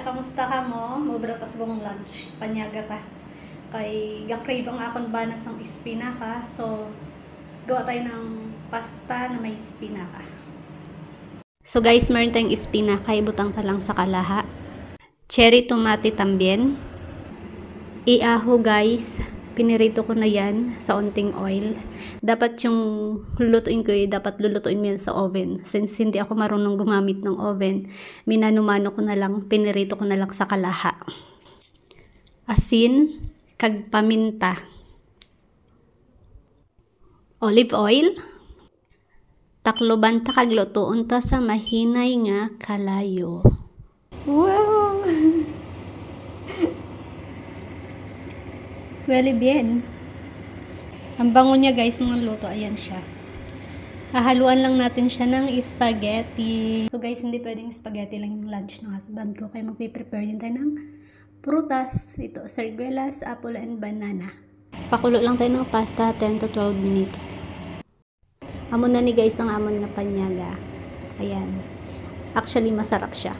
Panyaga, kamusta ka mo? Mubra tas bong lunch. Panyaga ka. Kay gakrave ang akon ba sang espinaka. So, gawa tayo ng pasta na may espinaka. So guys, meron tayong espinaka. Ibutang ka lang sa kalaha. Cherry tomato tambien. Iaho guys. Pinirito ko na yan sa onting oil. Dapat yung lulutuin ko dapat lulutuin mo yan sa oven. Since hindi ako marunong gumamit ng oven, minanumano ko na lang, pinirito ko na lang sa kalaha. Asin, kag paminta. Olive oil. Takloban ta kag lutuon ta sa mahinay nga kalayo. Wow! Really bien. Ang bango niya guys ng luto. Ayan siya. Hahaluan lang natin siya ng spaghetti. So guys, hindi pwedeng spaghetti lang yung lunch ng husband ko. Kaya magpiprepare din tayo ng prutas. Ito, sarguelas, apple, and banana. Pakulo lang tayo ng pasta 10 to 12 minutes. Amon na ni guys ang amon nga panyaga. Ayan. Actually, masarap siya.